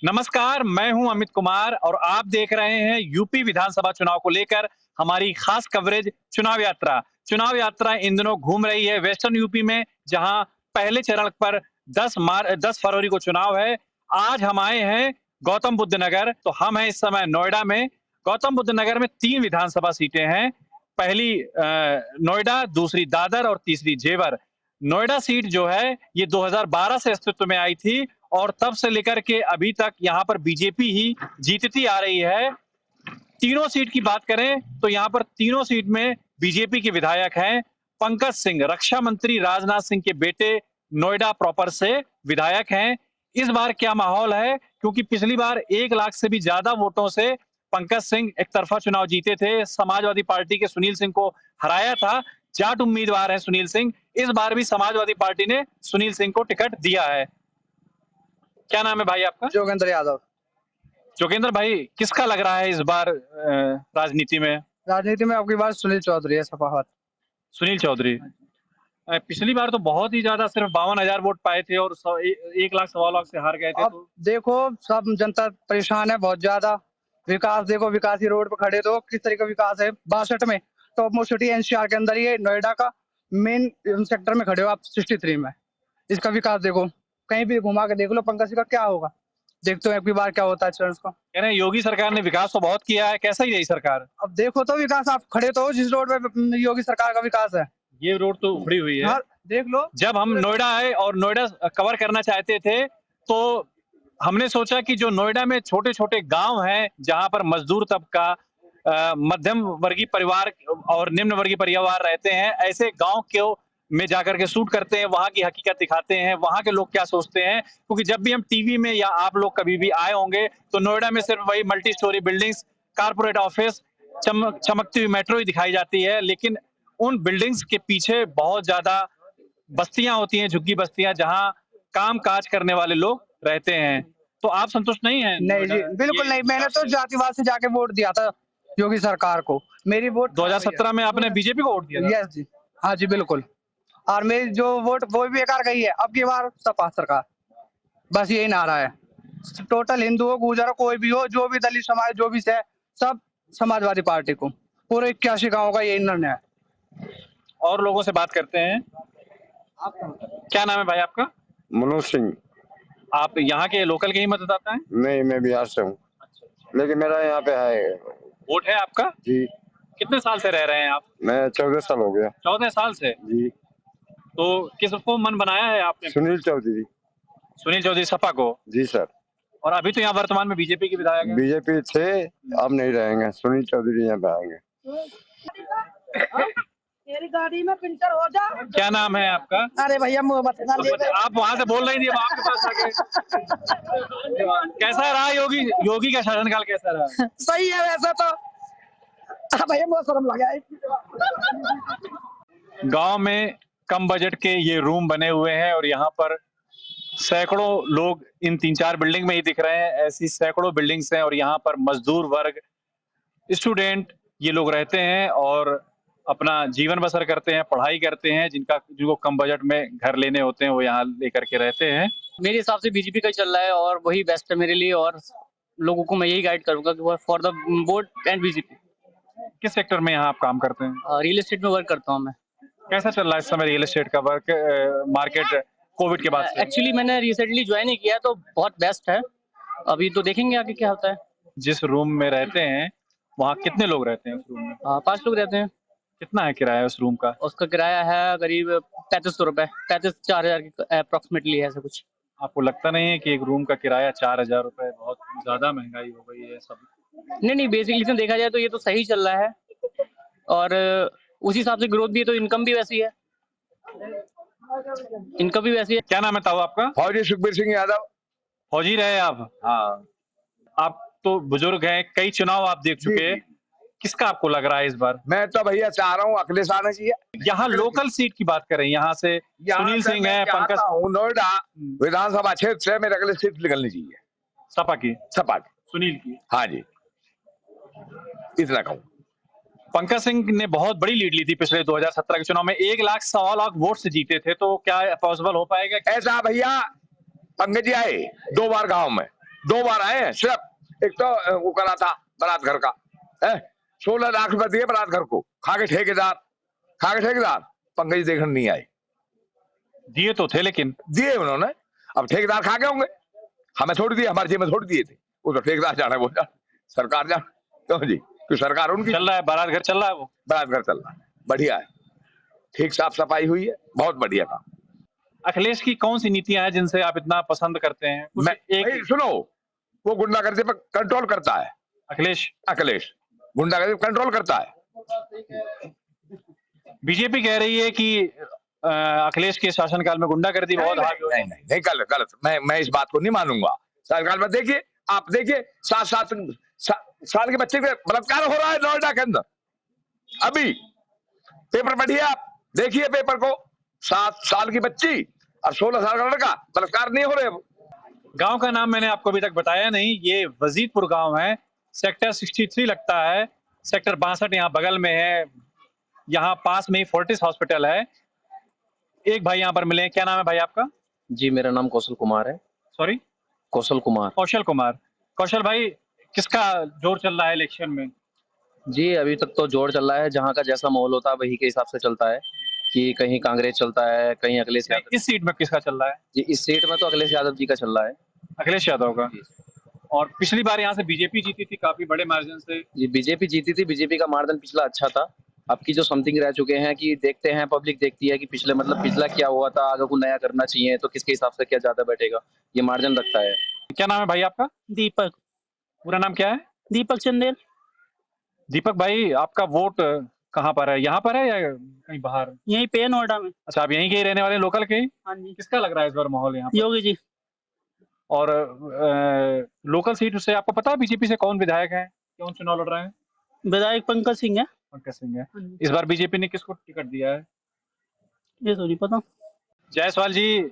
नमस्कार, मैं हूं अमित कुमार और आप देख रहे हैं यूपी विधानसभा चुनाव को लेकर हमारी खास कवरेज चुनाव यात्रा। चुनाव यात्रा इन दिनों घूम रही है वेस्टर्न यूपी में, जहां पहले चरण पर 10 फरवरी को चुनाव है। आज हम आए हैं गौतम बुद्ध नगर, तो हम हैं इस समय नोएडा में। गौतम बुद्ध नगर में 3 विधानसभा सीटें हैं। पहली नोएडा, दूसरी दादर और तीसरी जेवर। नोएडा सीट जो है ये 2012 से अस्तित्व में आई थी और तब से लेकर के अभी तक यहाँ पर बीजेपी ही जीतती आ रही है। तीनों सीट की बात करें तो यहाँ पर तीनों सीट में बीजेपी के विधायक हैं। पंकज सिंह रक्षा मंत्री राजनाथ सिंह के बेटे नोएडा प्रॉपर से विधायक हैं। इस बार क्या माहौल है, क्योंकि पिछली बार 1 लाख से भी ज्यादा वोटों से पंकज सिंह एक तरफा चुनाव जीते थे। समाजवादी पार्टी के सुनील सिंह को हराया था। जाट उम्मीदवार है सुनील सिंह। इस बार भी समाजवादी पार्टी ने सुनील सिंह को टिकट दिया है। क्या नाम है भाई आपका? जोगेंद्र यादव। जोगेंद्र भाई, किसका लग रहा है इस बार राजनीति में? राजनीति में आपकी बात सुनील चौधरी है, सपाहत। सुनील चौधरी। पिछली बार तो बहुत ही ज्यादा, सिर्फ 52,000 वोट पाए थे और 1 लाख 1.25 लाख से हार गए थे। अब देखो सब जनता परेशान है बहुत ज्यादा। विकास देखो, विकास ही रोड पे खड़े तो किस तरह का विकास है। 62 में टॉप मोस्ट सिटी एनसीआर के अंदर ही है, नोएडा का मेन सेक्टर में खड़े हो आप 63 में। इसका विकास देखो, कहीं भी घुमा के देख लो पंकज का क्या होगा। देखते हो एक भी बार क्या होता है चर्च का। कह रहे हैं योगी सरकार ने विकास तो बहुत किया है, कैसा ही रही सरकार? अब देखो तो विकास, आप खड़े तो हो जिस रोड पे योगी सरकार का विकास है। ये रोड तो उखड़ी हुई है। देख लो। जब हम नोएडा आए और नोएडा कवर करना चाहते थे तो हमने सोचा कि जो नोएडा में छोटे छोटे गांव हैं जहां पर मजदूर तबका, मध्यम वर्गीय परिवार और निम्न वर्गीय परिवार रहते हैं, ऐसे गांव को में जाकर के शूट करते हैं, वहां की हकीकत दिखाते हैं, वहां के लोग क्या सोचते हैं। क्योंकि जब भी हम टीवी में या आप लोग कभी भी आए होंगे तो नोएडा में सिर्फ वही multi storey buildings, corporate office, चमकती हुई मेट्रो ही दिखाई जाती है, लेकिन उन बिल्डिंग्स के पीछे बहुत ज्यादा बस्तियां होती हैं, झुग्गी बस्तियां, जहां काम काज करने वाले लोग रहते हैं। तो आप संतुष्ट नहीं हैं? नहीं जी, बिल्कुल नहीं। मैंने तो जातिवाद से जाके वोट दिया था योगी सरकार को। मेरी वोट 2017 में आपने बीजेपी को वोट दिया था? यस जी, हाँ जी बिल्कुल। और मेरी जो वोट वो भी बेकार गई है। अब की बार सपा सरकार, बस यही नारा है। टोटल हिंदू हो, गुर्जर हो, कोई भी हो, जो भी दलित समाज जो भी है, सब समाजवादी पार्टी को। पूरे 81 गाँव का यही निर्णय है। और लोगों से बात करते हैं। क्या नाम है भाई आपका? मनोज सिंह। आप यहाँ के लोकल के ही मतदाता हैं? नहीं, मैं बिहार से हूँ। लेकिन मेरा यहाँ पे है। वोट है आपका जी। कितने साल से रह रहे हैं आप? मैं 14 साल हो गया। 14 साल से जी। तो किसको मन बनाया है आपने? सुनील चौधरी। सुनील चौधरी सपा को? जी सर। और अभी तो यहाँ वर्तमान में बीजेपी के विधायक हैं। बीजेपी थे, अब नहीं रहेंगे। सुनील चौधरी यहाँ पे आएंगे। तेरी गाड़ी में पंचर हो जा। क्या नाम है आपका? अरे भैया आप वहां से बोल रही थी, आपके पास आके। कैसा रहा योगी का शासनकाल, कैसा रहा? सही है वैसे तो। भैया बहुत शर्म लगा। गांव में कम बजट के ये रूम बने हुए हैं और यहाँ पर सैकड़ों लोग इन 3-4 बिल्डिंग में ही दिख रहे हैं। ऐसी सैकड़ों बिल्डिंग्स हैं और यहाँ पर मजदूर वर्ग, स्टूडेंट ये लोग रहते हैं और अपना जीवन बसर करते हैं, पढ़ाई करते हैं। जिनको कम बजट में घर लेने होते हैं वो यहाँ लेकर के रहते हैं। मेरे हिसाब से बीजेपी का ही चल रहा है और वही बेस्ट है मेरे लिए, और लोगों को मैं यही गाइड करूंगा कि for the vote and BJP. किस सेक्टर में यहाँ आप काम करते हैं? रियल एस्टेट में वर्क करता हूँ मैं। कैसा चल रहा है इस समय रियल एस्टेट का वर्क मार्केट कोविड के बाद से? एक्चुअली मैंने रिसेंटली ज्वाइन ही किया तो बहुत बेस्ट है। अभी तो देखेंगे आगे क्या होता है। जिस रूम में रहते हैं वहाँ कितने लोग रहते हैं उस रूम में? 5 लोग रहते हैं। कितना है किराया उस रूम का? उसका किराया है करीब 3500 रुपए, 35-4000 अप्रोक्सीमेटली है ऐसा कुछ। आपको लगता नहीं है कि एक रूम का किराया 4000 रुपए बहुत ज्यादा महंगाई हो गई है सब? नहीं, बेसिकली देखा जाए तो ये तो सही चल रहा है और उसी हिसाब से ग्रोथ भी है तो इनकम भी वैसी है। इनकम भी वैसी है। क्या नाम है ताऊ आपका? फौजी सुखबीर सिंह यादव। फौजी रहे आप? हाँ। आप तो बुजुर्ग हैं, कई चुनाव आप देख चुके हैं। किसका आपको लग रहा है इस बार? मैं तो भैया चाह रहा हूँ अखिलेश आना चाहिए। यहाँ लोकल सीट की बात करें, यहाँ से सुनील सिंह है, पंकज। नोएडा विधानसभा क्षेत्र से मेरे अगले सीट निकलनी चाहिए। सपा की? सपा की। सुनील की? हाँ जी, इतना कहूँ। पंकज सिंह ने बहुत बड़ी लीड ली थी पिछले 2017 के चुनाव में, 1 लाख 1.25 लाख वोट से जीते थे। तो क्या पॉसिबल हो पाएगा? ऐसा भैया, पंकज जी आए 2 बार गांव में, 2 बार आए हैं सिर्फ। एक तो वो करा था बारात घर का, 16 लाख रुपए दिए बारात घर को, खा के ठेकेदार पंकज देखने नहीं आए। दिए तो थे लेकिन दिए उन्होंने, अब ठेकेदार खा गए होंगे, हमें थोड़ी दिए, हमारे जेब में थोड़ी दिए थे। वो तो ठेकेदार जाने, वो जाने, सरकार जाने। क्यों जी, क्यों सरकार उनकी। चल रहा है बारात घर, चल रहा है वो बारात घर चल रहा है, बढ़िया है, ठीक साफ सफाई हुई है, बहुत बढ़िया काम। अखिलेश की कौन सी नीतियां हैं जिनसे आप इतना पसंद करते हैं? कुछ भाई सुनो, वो गुंडागर्दी पर कंट्रोल करता है। अखिलेश गुंडागर्दी पर कंट्रोल करता है। बीजेपी कह रही है कि अखिलेश के शासनकाल में गुंडागर्दी बहुत हावी हो। नहीं, गलत। मैं इस बात को नहीं मानूंगा। सरकार में देखिए, आप देखिए 7 साल के बच्चे पे बलात्कार हो रहा है नोएडा के अंदर। अभी पेपर पढ़िए, आप देखिए पेपर को, 7 साल की बच्ची और 16 साल का लड़का, बलात्कार नहीं हो रहे। गांव का नाम मैंने आपको अभी तक बताया नहीं, ये वजीदपुर गांव है, सेक्टर 63 लगता है, सेक्टर 62 यहाँ बगल में है, यहाँ पास में ही फोर्टिस हॉस्पिटल है। एक भाई यहाँ पर मिले, क्या नाम है भाई आपका? जी, मेरा नाम कौशल कुमार है। सॉरी, कौशल कुमार। कौशल भाई, किसका जोर चल रहा है इलेक्शन में? जी, अभी तक तो जोर चल रहा है, जहाँ का जैसा माहौल होता है वही के हिसाब से चलता है, कि कहीं कांग्रेस चलता है, कहीं अखिलेश यादव। इस सीट में किसका चल रहा है? जी, इस सीट में तो अखिलेश यादव जी का चल रहा है। अखिलेश यादव का। और पिछली बार यहाँ से बीजेपी जीती थी काफी बड़े मार्जिन से। जी, बीजेपी जीती थी, बीजेपी का मार्जिन पिछला अच्छा था। अब की जो समथिंग रह चुके हैं कि देखते हैं, पब्लिक देखती है कि पिछला क्या हुआ था, आगे को नया करना चाहिए तो किसके हिसाब से क्या ज्यादा बैठेगा, ये मार्जिन रखता है। क्या नाम है भाई आपका? दीपक। पूरा नाम क्या है? दीपक चंदेल। दीपक भाई, आपका वोट कहाँ पर है? यहाँ पर है या कहीं बाहर? यहीं पे है, नोएडा में। अच्छा, आप यहीं के ही रहने वाले, लोकल के? हाँ जी। किसका लग रहा है इस बार माहौल यहाँ पर? योगी जी। और लोकल सीट से आपको पता है बीजेपी से कौन विधायक है, कौन चुनाव लड़ रहे हैं? विधायक पंकज सिंह है। पंकज सिंह है। इस बार बीजेपी ने किसको टिकट दिया है? ये तो नहीं पता। जायसवाल जी,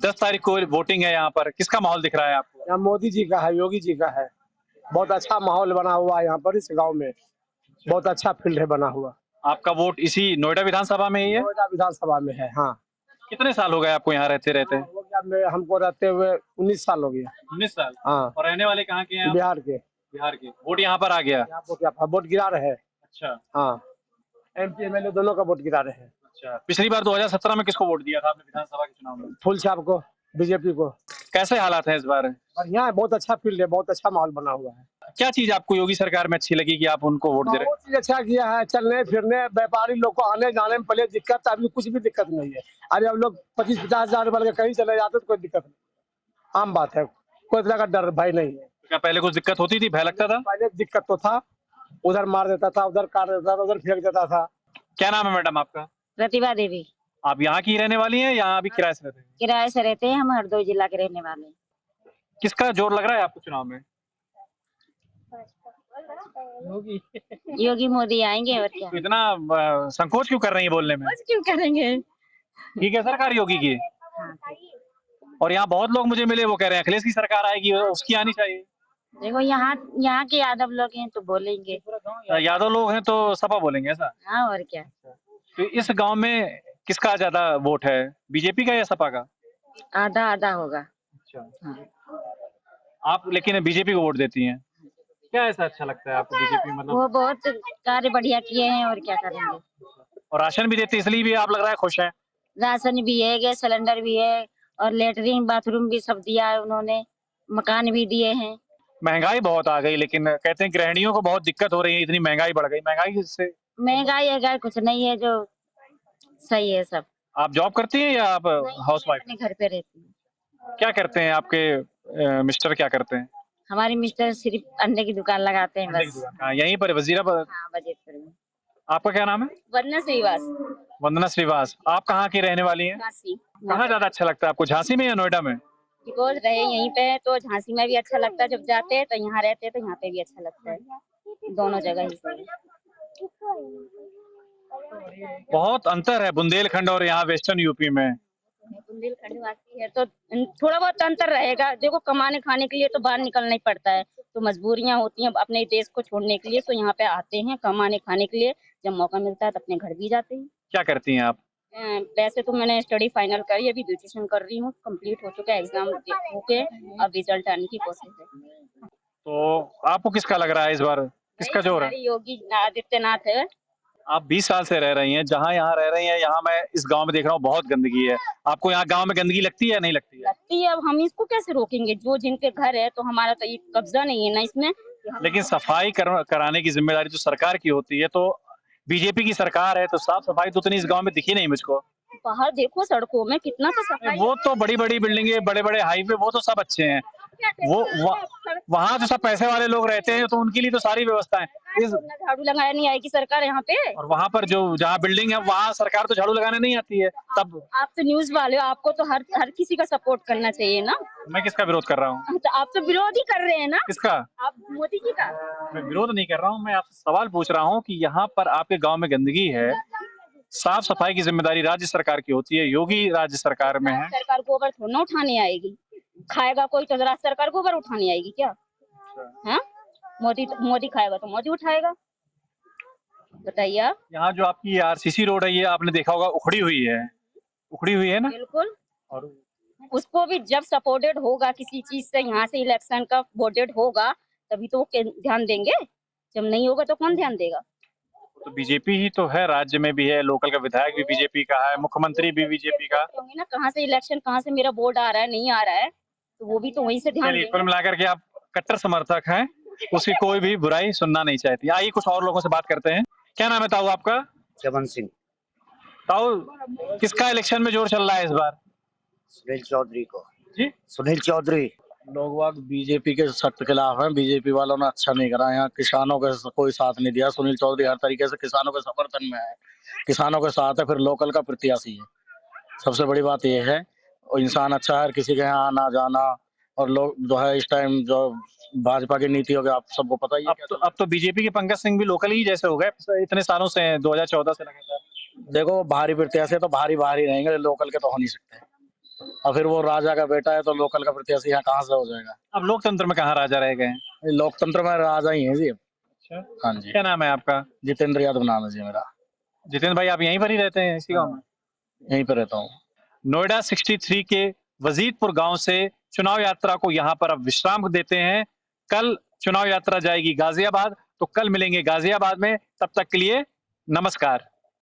10 तारीख को वोटिंग है, यहाँ पर किसका माहौल दिख रहा है आपको? यहाँ मोदी जी का है, योगी जी का है। बहुत अच्छा माहौल बना हुआ है यहाँ पर, इस गांव में बहुत अच्छा फील्ड है बना हुआ। आपका वोट इसी नोएडा विधानसभा में ही है? नोएडा विधानसभा में है, हाँ। कितने साल हो गए आपको यहाँ रहते रहते? हमको रहते हुए 19 साल हो गया। 19 साल? हाँ। और रहने वाले कहाँ के हैं आप? बिहार के। बिहार के। वोट यहाँ पर आ गया? वोट गिरा रहे हैं। अच्छा। हाँ, MP MLA दोनों का वोट गिरा रहे हैं। अच्छा, पिछली बार 2017 में किसको वोट दिया था आपने विधानसभा के चुनाव में? फूल छाप को, बीजेपी को। कैसे हालात हैं इस बार? बढ़िया है, बहुत अच्छा फील्ड है, बहुत अच्छा माहौल बना हुआ है। क्या चीज आपको योगी सरकार में अच्छी लगी कि आप उनको वोट दे रहे हैं? बहुत चीज अच्छा किया है, चलने फिरने व्यापारी लोग को आने जाने में पहले दिक्कत, अभी कुछ भी दिक्कत नहीं है। अरे अब लोग 25-50 हजार रुपए कहीं चले जाते तो कोई दिक्कत नहीं, आम बात है, कोई तरह का डर भय नहीं है। क्या पहले कुछ दिक्कत होती थी, भय लगता था? पहले दिक्कत तो था, उधर मार देता था, उधर काट देता था, उधर फेंक देता था। क्या नाम है मैडम आपका? प्रतिभा देवी। आप यहाँ की रहने वाली हैं या अभी किराए से रहते हैं? किराए से रहते हैं, हम हरदोई जिला के रहने वाले हैं। किसका जोर लग रहा है आपको चुनाव में? योगी मोदी आएंगे, और क्या। तो इतना संकोच क्यों कर रही है बोलने में? क्यों करेंगे। ठीक है, सरकार योगी की। और यहाँ बहुत लोग मुझे मिले, वो कह रहे हैं अखिलेश की सरकार आएगी, उसकी आनी चाहिए। देखो यहाँ के यादव लोग हैं तो बोलेंगे। यादव लोग हैं तो सपा बोलेंगे, ऐसा? हाँ, और क्या। तो इस गांव में किसका ज्यादा वोट है, बीजेपी का या सपा का? आधा आधा होगा। अच्छा। हाँ। आप लेकिन बीजेपी को वोट देती हैं, क्या ऐसा अच्छा लगता है आपको बीजेपी? मतलब वो बहुत कार्य बढ़िया किए हैं, और क्या करेंगे। और राशन भी देते, इसलिए भी आप लग रहा है खुश हैं? राशन भी है, गैस सिलेंडर भी है, और लेटरिन बाथरूम भी सब दिया है उन्होंने, मकान भी दिए हैं। महंगाई बहुत आ गई, लेकिन कहते हैं गृहिणियों को बहुत दिक्कत हो रही है, इतनी महंगाई बढ़ गई। महंगाई से महंगाई कुछ नहीं है, जो सही है सब। आप जॉब करती हैं या आप हाउस वाइफ? अपने घर पे रहती हूँ। क्या करते हैं आपके मिस्टर, क्या करते हैं? हमारे मिस्टर सिर्फ अंडे की दुकान लगाते हैं बस। हाँ, यहीं पर वजीराबाद। हाँ, वजीरपुर में। आपका क्या नाम है? वंदना श्रीवास। वंदना श्रीवास। आप कहाँ की रहने वाली हैं? झांसी। कहाँ ज्यादा अच्छा लगता है आपको, झांसी में या नोएडा में? बिकॉज रहे यहीं पे है तो झांसी में भी अच्छा लगता है, जब जाते हैं तो यहाँ रहते हैं तो यहाँ पे भी अच्छा लगता है, दोनों जगह ही सही है। बहुत अंतर है बुंदेलखंड और यहाँ वेस्टर्न यूपी में। बुंदेलखंड वासी है तो थोड़ा बहुत अंतर रहेगा। देखो, कमाने खाने के लिए तो बाहर निकलना ही पड़ता है, तो मजबूरियां होती हैं अपने देश को छोड़ने के लिए, तो यहाँ पे आते हैं कमाने खाने के लिए। जब मौका मिलता है तो अपने घर भी जाते हैं। क्या करती हैं आप? वैसे तो मैंने स्टडी फाइनल करी, अभी ब्यूटिशियन कर रही हूँ, कंप्लीट हो चुका है, एग्जाम होके अब रिजल्ट आने की कोशिश है। तो आपको किसका लग रहा है इस बार, किसका जोर है? हमारे योगी आदित्यनाथ है। आप 20 साल से रह रही हैं, जहाँ यहाँ रह रही हैं, यहाँ मैं इस गांव में देख रहा हूँ बहुत गंदगी है। आपको यहाँ गांव में गंदगी लगती है या नहीं लगती है? लगती है, अब हम इसको कैसे रोकेंगे? जो जिनके घर है, तो हमारा तो ये कब्जा नहीं है ना इसमें। लेकिन सफाई कराने की जिम्मेदारी तो सरकार की होती है, तो बीजेपी की सरकार है तो साफ सफाई तो उतनी इस गांव में दिखी नहीं मुझको। बाहर देखो सड़कों में कितना तो सफाई। वो तो बड़ी बड़ी बिल्डिंगे, बड़े बड़े हाईवे, वो तो सब अच्छे हैं। वहाँ तो सब पैसे वाले लोग रहते हैं, तो उनके लिए तो सारी व्यवस्था है। झाड़ू लगाया नहीं आएगी सरकार यहाँ पे। और वहाँ पर जो जहाँ बिल्डिंग है वहाँ सरकार तो झाड़ू लगाने नहीं आती है। तब आप तो न्यूज वाले हो, आपको तो हर किसी का सपोर्ट करना चाहिए ना। मैं किसका विरोध कर रहा हूँ? तो आप तो विरोध ही कर रहे हैं ना। किसका? आप मोदी जी का। मैं विरोध नहीं कर रहा हूँ, मैं आपसे सवाल पूछ रहा हूँ कि यहाँ पर आपके गांव में गंदगी है, साफ सफाई की जिम्मेदारी राज्य सरकार की होती है, योगी राज्य सरकार में है। सरकार गोबर थोड़ा ना उठाने आएगी, खाएगा कोई तो राज्य सरकार गोबर उठाने आएगी क्या? हाँ, मोदी खाएगा तो मोदी उठाएगा। बताइए आप। यहाँ जो आपकी आरसीसी रोड है, ये आपने देखा होगा उखड़ी हुई है ना? बिल्कुल। और उसको भी जब सपोर्टेड होगा किसी चीज से, यहाँ से इलेक्शन का वोटेड होगा तभी तो वो ध्यान देंगे, जब नहीं होगा तो कौन ध्यान देगा? तो बीजेपी ही तो है, राज्य में भी है, लोकल का विधायक भी बीजेपी का है, मुख्यमंत्री भी बीजेपी का। ना कहाँ से इलेक्शन, कहाँ से मेरा वोट आ रहा है नहीं आ रहा है, तो वो भी तो वहीं से ध्यान चलिए, देंगे। कुल मिलाकर के आप कट्टर समर्थक हैं, उसकी कोई भी बुराई सुनना नहीं चाहती। आइए कुछ और लोगों से बात करते हैं। क्या नाम है ताऊ आपका? चमन सिंह। ताऊ, किसका इलेक्शन में जोर चल रहा है इस बार? सुनील चौधरी को जी, सुनील चौधरी। लोग बाग बीजेपी के सख्त खिलाफ हैं। बीजेपी वालों ने अच्छा नहीं करा, यहाँ किसानों का कोई साथ नहीं दिया। सुनील चौधरी हर तरीके से किसानों के समर्थन में है, किसानों के साथ है, फिर लोकल का प्रत्याशी है। सबसे बड़ी बात यह है, और इंसान अच्छा है, हर किसी के यहाँ आना जाना। और लोग जो है इस टाइम जो भाजपा की नीति हो गई, आप सबको पता ही है। अब तो बीजेपी के पंकज सिंह भी लोकल ही जैसे हो गए, इतने सालों से 2014 से लगातार। देखो, भारी प्रत्याशी तो भारी रहेंगे, लोकल के तो हो नहीं सकते। और फिर वो राजा का बेटा है, तो लोकल का प्रत्याशी यहाँ कहाँ से हो जाएगा? अब लोकतंत्र में कहाँ राजा रह गए हैं? लोकतंत्र में राजा ही है जी। अच्छा, हाँ जी। क्या नाम है आपका? जितेंद्र यादव नाम है जी मेरा। जितेंद्र भाई, आप यहीं पर ही रहते हैं इसी गाँव में? यहीं पर रहता हूँ। नोएडा 63 के वजीदपुर गांव से चुनाव यात्रा को यहां पर अब विश्राम देते हैं। कल चुनाव यात्रा जाएगी गाजियाबाद, तो कल मिलेंगे गाजियाबाद में। तब तक के लिए नमस्कार।